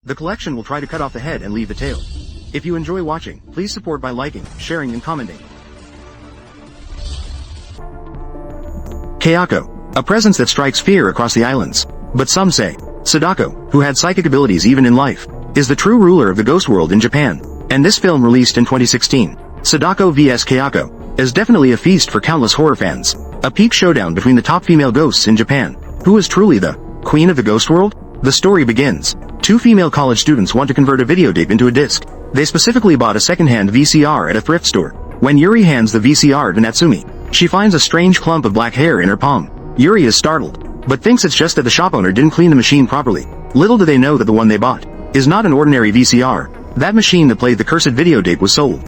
The collection will try to cut off the head and leave the tail. If you enjoy watching, please support by liking, sharing and commenting. Kayako, a presence that strikes fear across the islands. But some say, Sadako, who had psychic abilities even in life, is the true ruler of the ghost world in Japan. And this film, released in 2016, Sadako VS Kayako, is definitely a feast for countless horror fans. A peak showdown between the top female ghosts in Japan. Who is truly the queen of the ghost world? The story begins. Two female college students want to convert a videotape into a disc. They specifically bought a second-hand VCR at a thrift store. When Yuri hands the VCR to Natsumi, she finds a strange clump of black hair in her palm. Yuri is startled, but thinks it's just that the shop owner didn't clean the machine properly. Little do they know that the one they bought is not an ordinary VCR. That machine that played the cursed videotape was sold.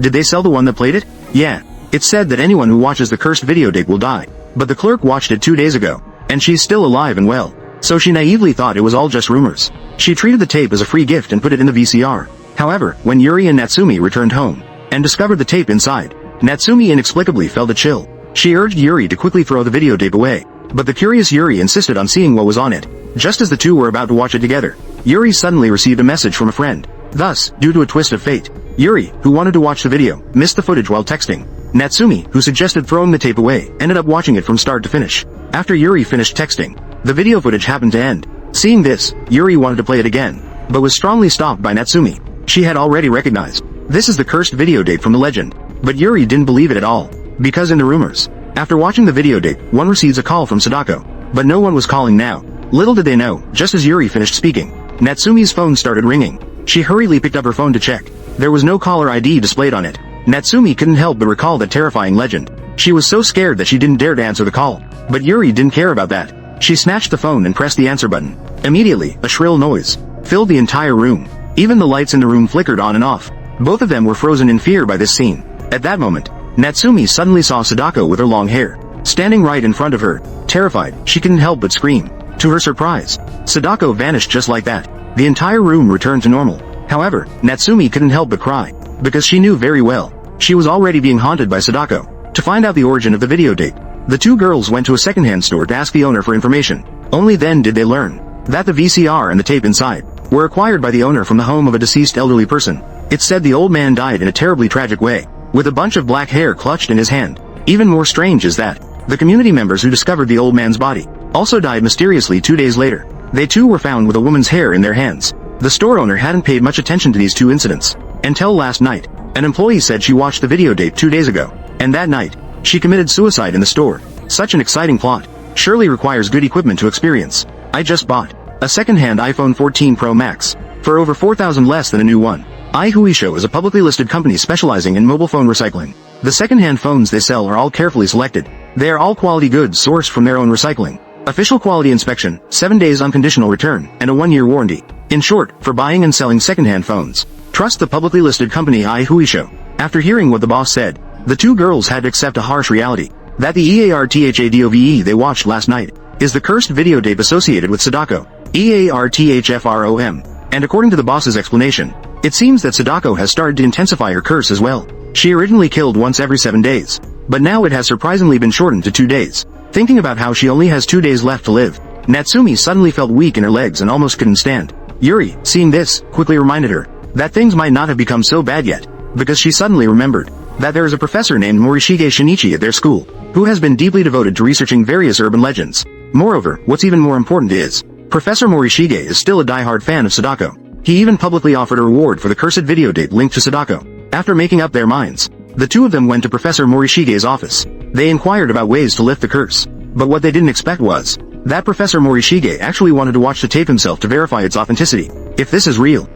Did they sell the one that played it? Yeah. It's said that anyone who watches the cursed videotape will die. But the clerk watched it 2 days ago, and she's still alive and well. So she naively thought it was all just rumors. She treated the tape as a free gift and put it in the VCR. However, when Yuri and Natsumi returned home and discovered the tape inside, Natsumi inexplicably felt a chill. She urged Yuri to quickly throw the videotape away, but the curious Yuri insisted on seeing what was on it. Just as the two were about to watch it together, Yuri suddenly received a message from a friend. Thus, due to a twist of fate, Yuri, who wanted to watch the video, missed the footage while texting. Natsumi, who suggested throwing the tape away, ended up watching it from start to finish. After Yuri finished texting, the video footage happened to end. Seeing this, Yuri wanted to play it again, but was strongly stopped by Natsumi. She had already recognized this is the cursed videotape from the legend, but Yuri didn't believe it at all, because in the rumors, after watching the videotape, one receives a call from Sadako, but no one was calling now. Little did they know, just as Yuri finished speaking, Natsumi's phone started ringing. She hurriedly picked up her phone to check. There was no caller ID displayed on it. Natsumi couldn't help but recall that terrifying legend. She was so scared that she didn't dare to answer the call. But Yuri didn't care about that. She snatched the phone and pressed the answer button. Immediately, a shrill noise filled the entire room. Even the lights in the room flickered on and off. Both of them were frozen in fear by this scene. At that moment, Natsumi suddenly saw Sadako with her long hair, standing right in front of her. Terrified, she couldn't help but scream. To her surprise, Sadako vanished just like that. The entire room returned to normal. However, Natsumi couldn't help but cry, because she knew very well she was already being haunted by Sadako. To find out the origin of the videotape, the two girls went to a secondhand store to ask the owner for information. Only then did they learn that the VCR and the tape inside were acquired by the owner from the home of a deceased elderly person. It said the old man died in a terribly tragic way, with a bunch of black hair clutched in his hand. Even more strange is that the community members who discovered the old man's body also died mysteriously 2 days later. They too were found with a woman's hair in their hands. The store owner hadn't paid much attention to these two incidents until last night. An employee said she watched the videotape 2 days ago, and that night, she committed suicide in the store. Such an exciting plot surely requires good equipment to experience. I just bought a second-hand iPhone 14 Pro Max for over $4,000 less than a new one. iHuisho is a publicly listed company specializing in mobile phone recycling. The second-hand phones they sell are all carefully selected. They are all quality goods sourced from their own recycling. Official quality inspection, 7 days unconditional return, and a 1-year warranty. In short, for buying and selling second-hand phones, trust the publicly listed company iHuisho. After hearing what the boss said, the two girls had to accept a harsh reality. That the EARTHADOVE they watched last night is the cursed videotape associated with Sadako. EARTHFROM. And according to the boss's explanation, it seems that Sadako has started to intensify her curse as well. She originally killed once every 7 days, but now it has surprisingly been shortened to 2 days. Thinking about how she only has 2 days left to live, Natsumi suddenly felt weak in her legs and almost couldn't stand. Yuri, seeing this, quickly reminded her that things might not have become so bad yet, because she suddenly remembered that there is a professor named Morishige Shinichi at their school, who has been deeply devoted to researching various urban legends. Moreover, what's even more important is, Professor Morishige is still a diehard fan of Sadako. He even publicly offered a reward for the cursed videotape linked to Sadako. After making up their minds, the two of them went to Professor Morishige's office. They inquired about ways to lift the curse, but what they didn't expect was that Professor Morishige actually wanted to watch the tape himself to verify its authenticity. If this is real,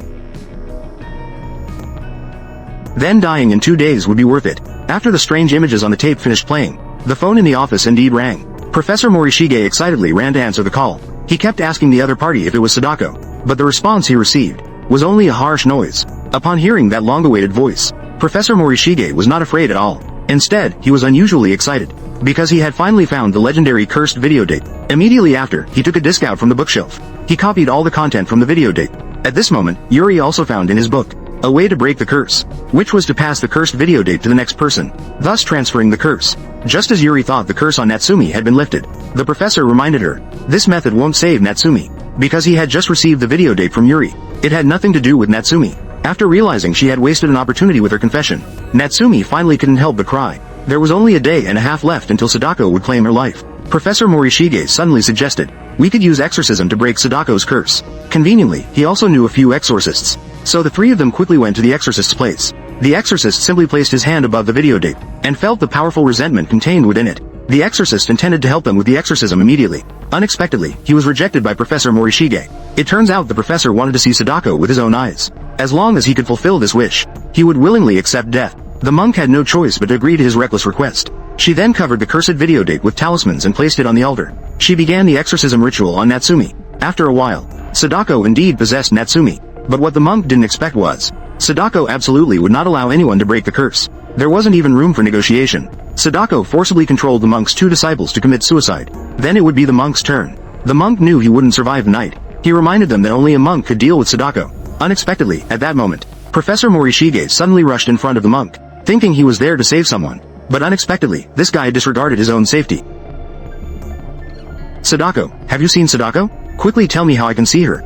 then dying in 2 days would be worth it. After the strange images on the tape finished playing, the phone in the office indeed rang. Professor Morishige excitedly ran to answer the call. He kept asking the other party if it was Sadako, but the response he received was only a harsh noise. Upon hearing that long-awaited voice, Professor Morishige was not afraid at all. Instead, he was unusually excited, because he had finally found the legendary cursed videotape. Immediately after, he took a disc out from the bookshelf. He copied all the content from the videotape. At this moment, Yuri also found in his book a way to break the curse, which was to pass the cursed videotape to the next person, thus transferring the curse. Just as Yuri thought the curse on Natsumi had been lifted, the professor reminded her, this method won't save Natsumi. because he had just received the videotape from Yuri. It had nothing to do with Natsumi. After realizing she had wasted an opportunity with her confession, Natsumi finally couldn't help but cry. There was only a day and a half left until Sadako would claim her life. Professor Morishige suddenly suggested, "We could use exorcism to break Sadako's curse." Conveniently, he also knew a few exorcists. So the three of them quickly went to the exorcist's place. The exorcist simply placed his hand above the videotape, and felt the powerful resentment contained within it. The exorcist intended to help them with the exorcism immediately. Unexpectedly, he was rejected by Professor Morishige. It turns out the professor wanted to see Sadako with his own eyes. As long as he could fulfill this wish, he would willingly accept death. The monk had no choice but to agree to his reckless request. She then covered the cursed videotape with talismans and placed it on the altar. She began the exorcism ritual on Natsumi. After a while, Sadako indeed possessed Natsumi. But what the monk didn't expect was, Sadako absolutely would not allow anyone to break the curse. There wasn't even room for negotiation. Sadako forcibly controlled the monk's two disciples to commit suicide. Then it would be the monk's turn. The monk knew he wouldn't survive the night. He reminded them that only a monk could deal with Sadako. Unexpectedly, at that moment, Professor Morishige suddenly rushed in front of the monk, thinking he was there to save someone. But unexpectedly, this guy disregarded his own safety. "Sadako, have you seen Sadako? Quickly tell me how I can see her."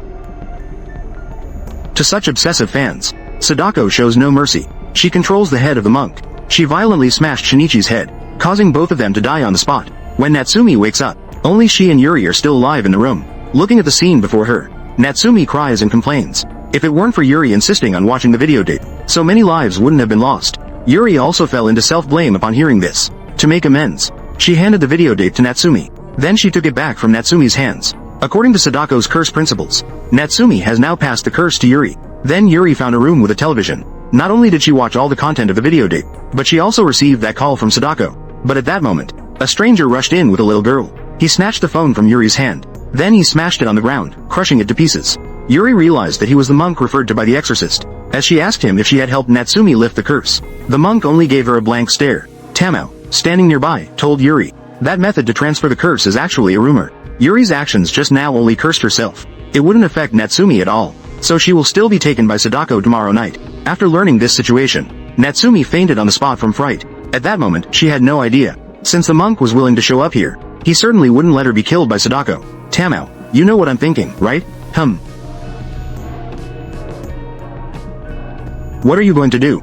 To such obsessive fans, Sadako shows no mercy. She controls the head of the monk. She violently smashed Shinichi's head, causing both of them to die on the spot. When Natsumi wakes up, only she and Yuri are still alive in the room. Looking at the scene before her, Natsumi cries and complains. If it weren't for Yuri insisting on watching the videotape, so many lives wouldn't have been lost. Yuri also fell into self-blame upon hearing this. To make amends, she handed the videotape to Natsumi. Then she took it back from Natsumi's hands. According to Sadako's curse principles, Natsumi has now passed the curse to Yuri. Then Yuri found a room with a television. Not only did she watch all the content of the videotape, but she also received that call from Sadako. But at that moment, a stranger rushed in with a little girl. He snatched the phone from Yuri's hand. Then he smashed it on the ground, crushing it to pieces. Yuri realized that he was the monk referred to by the exorcist. As she asked him if she had helped Natsumi lift the curse, the monk only gave her a blank stare. Tamao, standing nearby, told Yuri, that method to transfer the curse is actually a rumor. Yuri's actions just now only cursed herself. It wouldn't affect Natsumi at all, so she will still be taken by Sadako tomorrow night. After learning this situation, Natsumi fainted on the spot from fright. At that moment, she had no idea. Since the monk was willing to show up here, he certainly wouldn't let her be killed by Sadako. Tamao, you know what I'm thinking, right? What are you going to do?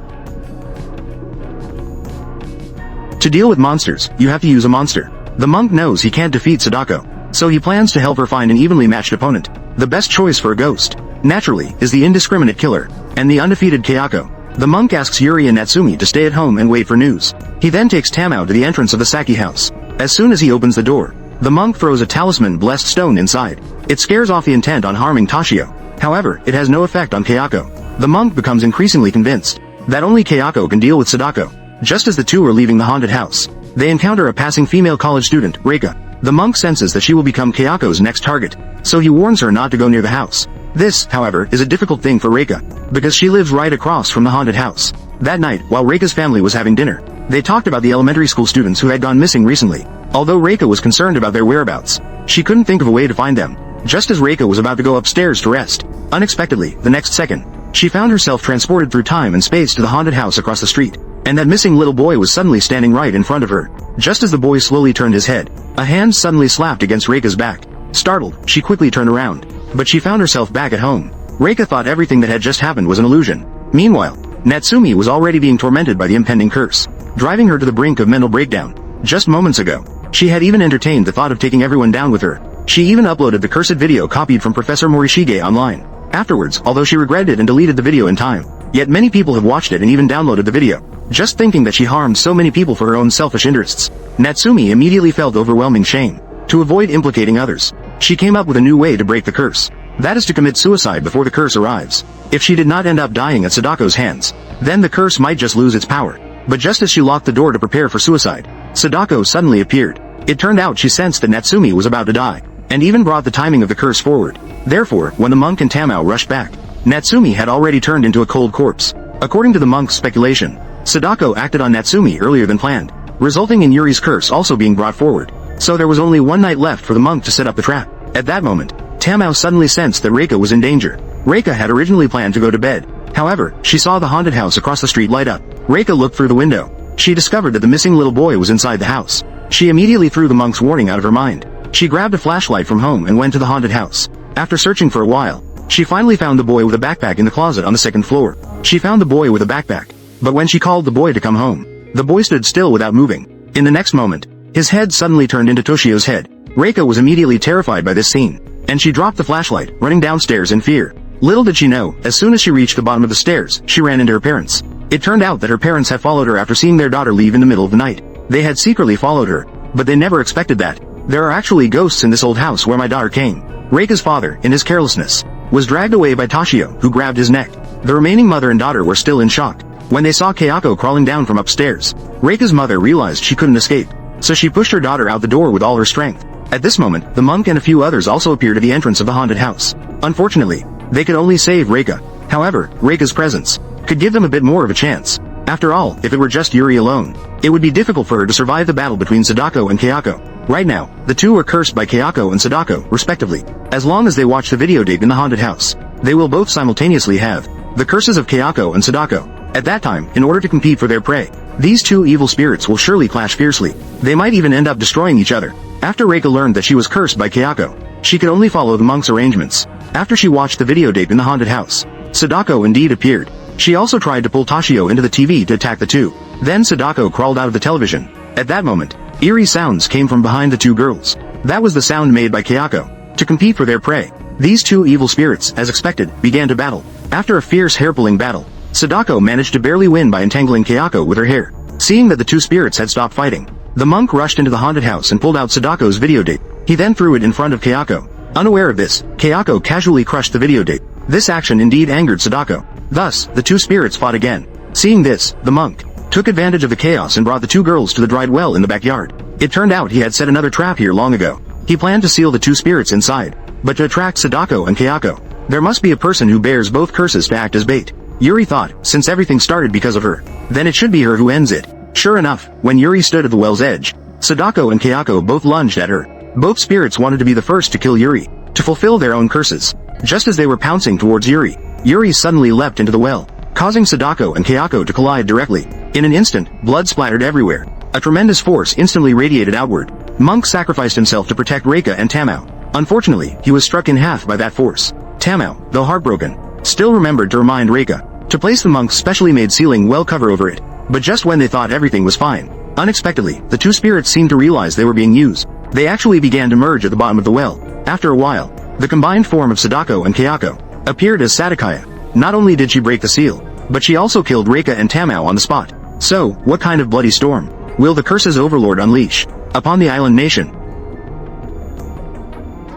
To deal with monsters, you have to use a monster. The monk knows he can't defeat Sadako, so he plans to help her find an evenly matched opponent. The best choice for a ghost, naturally, is the indiscriminate killer, and the undefeated Kayako. The monk asks Yuri and Natsumi to stay at home and wait for news. He then takes Tamao to the entrance of the Saki house. As soon as he opens the door, the monk throws a talisman-blessed stone inside. It scares off the intent on harming Toshio. However, it has no effect on Kayako. The monk becomes increasingly convinced that only Kayako can deal with Sadako. Just as the two are leaving the haunted house, they encounter a passing female college student, Reika. The monk senses that she will become Kayako's next target, so he warns her not to go near the house. This, however, is a difficult thing for Reika, because she lives right across from the haunted house. That night, while Reika's family was having dinner, they talked about the elementary school students who had gone missing recently. Although Reika was concerned about their whereabouts, she couldn't think of a way to find them. Just as Reika was about to go upstairs to rest, unexpectedly, the next second, she found herself transported through time and space to the haunted house across the street, and that missing little boy was suddenly standing right in front of her. Just as the boy slowly turned his head, a hand suddenly slapped against Reika's back. Startled, she quickly turned around, but she found herself back at home. Reika thought everything that had just happened was an illusion. Meanwhile, Natsumi was already being tormented by the impending curse, driving her to the brink of mental breakdown. Just moments ago, she had even entertained the thought of taking everyone down with her. She even uploaded the cursed video copied from Professor Morishige online. Afterwards, although she regretted it and deleted the video in time, yet many people have watched it and even downloaded the video, just thinking that she harmed so many people for her own selfish interests. Natsumi immediately felt overwhelming shame. To avoid implicating others, she came up with a new way to break the curse. That is to commit suicide before the curse arrives. If she did not end up dying at Sadako's hands, then the curse might just lose its power. But just as she locked the door to prepare for suicide, Sadako suddenly appeared. It turned out she sensed that Natsumi was about to die, and even brought the timing of the curse forward. Therefore, when the monk and Tamao rushed back, Natsumi had already turned into a cold corpse. According to the monk's speculation, Sadako acted on Natsumi earlier than planned, resulting in Yuri's curse also being brought forward. So there was only one night left for the monk to set up the trap. At that moment, Tamao suddenly sensed that Reika was in danger. Reika had originally planned to go to bed. However, she saw the haunted house across the street light up. Reika looked through the window. She discovered that the missing little boy was inside the house. She immediately threw the monk's warning out of her mind. She grabbed a flashlight from home and went to the haunted house. After searching for a while, she finally found the boy with a backpack in the closet on the second floor. She found the boy with a backpack, but when she called the boy to come home, the boy stood still without moving. In the next moment, his head suddenly turned into Toshio's head. Reika was immediately terrified by this scene, and she dropped the flashlight, running downstairs in fear. Little did she know, as soon as she reached the bottom of the stairs, she ran into her parents. It turned out that her parents had followed her after seeing their daughter leave in the middle of the night. They had secretly followed her, but they never expected that. There are actually ghosts in this old house where my daughter came. Reika's father, in his carelessness, was dragged away by Toshio, who grabbed his neck. The remaining mother and daughter were still in shock when they saw Kayako crawling down from upstairs. Reika's mother realized she couldn't escape, so she pushed her daughter out the door with all her strength. At this moment, the monk and a few others also appeared at the entrance of the haunted house. Unfortunately, they could only save Reika. However, Reika's presence could give them a bit more of a chance. After all, if it were just Yuri alone, it would be difficult for her to survive the battle between Sadako and Kayako. Right now, the two were cursed by Kayako and Sadako, respectively. As long as they watch the videotape in the haunted house, they will both simultaneously have the curses of Kayako and Sadako. At that time, in order to compete for their prey, these two evil spirits will surely clash fiercely. They might even end up destroying each other. After Reika learned that she was cursed by Kayako, she could only follow the monk's arrangements. After she watched the videotape in the haunted house, Sadako indeed appeared. She also tried to pull Toshio into the TV to attack the two. Then Sadako crawled out of the television. At that moment, eerie sounds came from behind the two girls. That was the sound made by Kayako to compete for their prey. These two evil spirits, as expected, began to battle. After a fierce hair-pulling battle, Sadako managed to barely win by entangling Kayako with her hair. Seeing that the two spirits had stopped fighting, the monk rushed into the haunted house and pulled out Sadako's videotape. He then threw it in front of Kayako. Unaware of this, Kayako casually crushed the videotape. This action indeed angered Sadako. Thus, the two spirits fought again. Seeing this, the monk took advantage of the chaos and brought the two girls to the dried well in the backyard. It turned out he had set another trap here long ago. He planned to seal the two spirits inside, but to attract Sadako and Kayako, there must be a person who bears both curses to act as bait. Yuri thought, since everything started because of her, then it should be her who ends it. Sure enough, when Yuri stood at the well's edge, Sadako and Kayako both lunged at her. Both spirits wanted to be the first to kill Yuri, to fulfill their own curses. Just as they were pouncing towards Yuri, Yuri suddenly leapt into the well, causing Sadako and Kayako to collide directly. In an instant, blood splattered everywhere. A tremendous force instantly radiated outward. Monk sacrificed himself to protect Reika and Tamao. Unfortunately, he was struck in half by that force. Tamao, though heartbroken, still remembered to remind Reika to place the monk's specially made sealing well cover over it. But just when they thought everything was fine, unexpectedly, the two spirits seemed to realize they were being used. They actually began to merge at the bottom of the well. After a while, the combined form of Sadako and Kayako appeared as Sadakaya. Not only did she break the seal, but she also killed Reika and Tamao on the spot. So, what kind of bloody storm will the curses overlord unleash upon the island nation?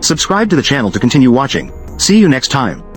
Subscribe to the channel to continue watching. See you next time.